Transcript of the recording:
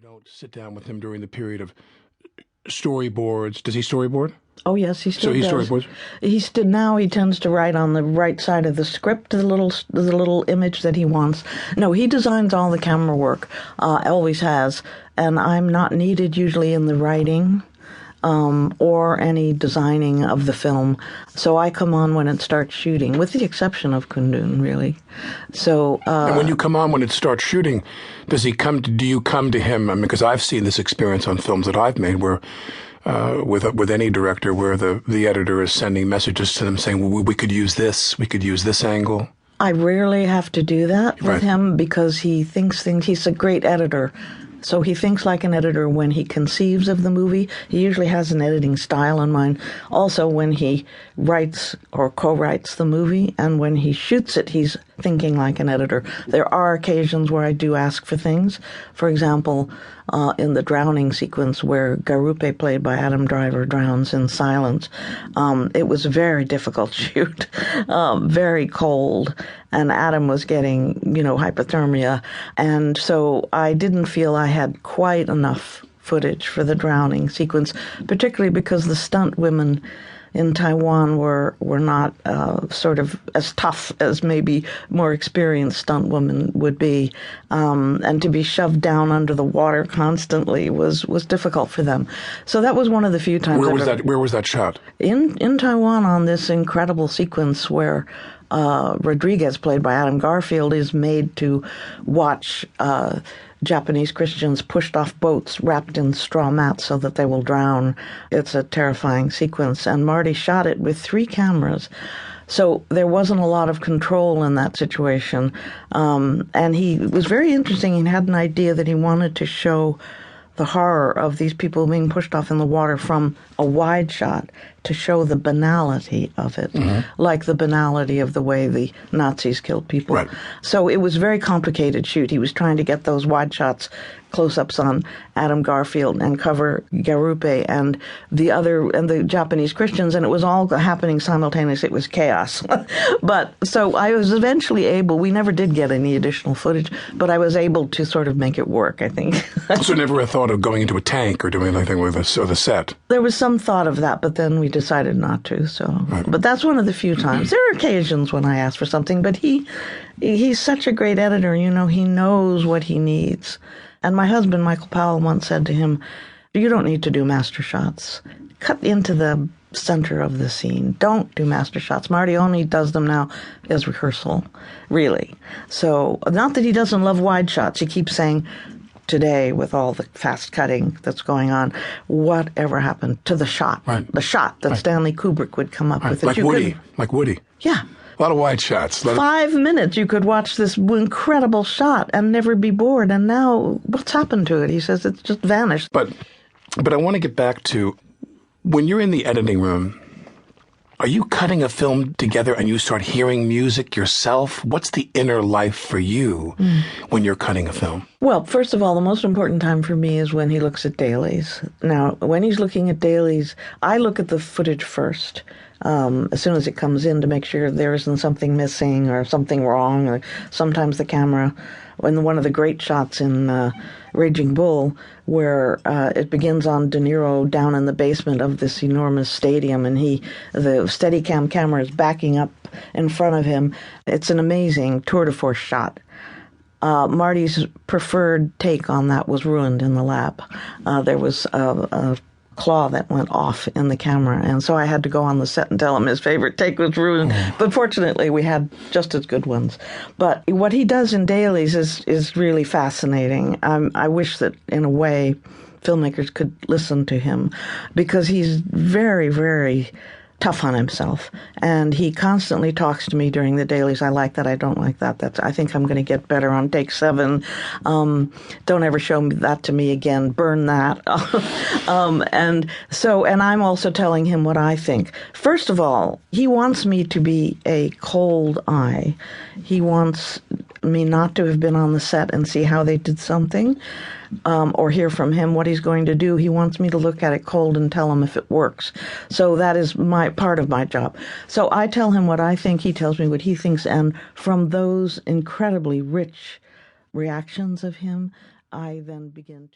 don't sit down with him during the period of storyboards. Does he storyboard? Oh, yes, he still does. So he storyboards? Now he tends to write on the right side of the script, the little image that he wants. No, he designs all the camera work, always has, and I'm not needed usually in the writing or any designing of the film. So I come on when it starts shooting, with the exception of Kundun, really. So and when you come on when it starts shooting, do you come to him? I mean, because I've seen this experience on films that I've made where with any director where the editor is sending messages to them saying, well, we could use this angle. I rarely have to do that with him because he thinks things. He's a great editor. So he thinks like an editor when he conceives of the movie. He usually has an editing style in mind. Also, when he writes or co-writes the movie, and when he shoots it, he's thinking like an editor. There are occasions where I do ask for things. For example, in the drowning sequence where Garupe, played by Adam Driver, drowns in silence, it was a very difficult shoot, very cold, and Adam was getting, hypothermia. And so I didn't feel I had quite enough footage for the drowning sequence, particularly because the stunt women in Taiwan were not sort of as tough as maybe more experienced stunt women would be. And to be shoved down under the water constantly was difficult for them. So that was one of the few times. Where was that shot? In Taiwan, on this incredible sequence where Rodriguez, played by Adam Garfield, is made to watch Japanese Christians pushed off boats wrapped in straw mats so that they will drown. It's a terrifying sequence, and Marty shot it with 3 cameras. So there wasn't a lot of control in that situation. And he was very interesting. He had an idea that he wanted to show the horror of these people being pushed off in the water from a wide shot to show the banality of it, like the banality of the way the Nazis killed people. Right. So it was a very complicated shoot. He was trying to get those wide shots, close-ups on Adam Garfield and cover Garupe and the Japanese Christians, and it was all happening simultaneously. It was chaos. But so I was eventually able, we never did get any additional footage, but I was able to sort of make it work, I think. So never a thought of going into a tank or doing anything with the set? There was some thought of that, but then we decided not to. So, But that's one of the few times. There are occasions when I ask for something, but he's such a great editor. He knows what he needs. And my husband, Michael Powell, once said to him, "You don't need to do master shots. Cut into the center of the scene. Don't do master shots." Marty only does them now as rehearsal, really. So, not that he doesn't love wide shots. He keeps saying, today, with all the fast cutting that's going on, whatever happened to the shot? Right. The shot that Stanley Kubrick would come up with. Like Woody. Yeah. A lot of wide shots. 5 minutes you could watch this incredible shot and never be bored. And now, what's happened to it? He says it's just vanished. But I want to get back to, when you're in the editing room, are you cutting a film together and you start hearing music yourself? What's the inner life for you when you're cutting a film? Well, first of all, the most important time for me is when he looks at dailies. Now, when he's looking at dailies, I look at the footage first. As soon as it comes in, to make sure there isn't something missing or something wrong. Or sometimes the camera, in one of the great shots in Raging Bull, where it begins on De Niro down in the basement of this enormous stadium, and the Steadicam camera is backing up in front of him. It's an amazing tour de force shot. Marty's preferred take on that was ruined in the lab. There was a claw that went off in the camera, and so I had to go on the set and tell him his favorite take was ruined. But fortunately, we had just as good ones. But what he does in dailies is really fascinating. I wish that, in a way, filmmakers could listen to him, because he's very, very tough on himself, and he constantly talks to me during the dailies. I like that. I don't like that. I think I'm going to get better on take 7. Don't ever show that to me again. Burn that. And I'm also telling him what I think. First of all, he wants me to be a cold eye. He wants me not to have been on the set and see how they did something, or hear from him what he's going to do. He wants me to look at it cold and tell him if it works. So that is part of my job. So I tell him what I think, he tells me what he thinks, and from those incredibly rich reactions of him, I then begin to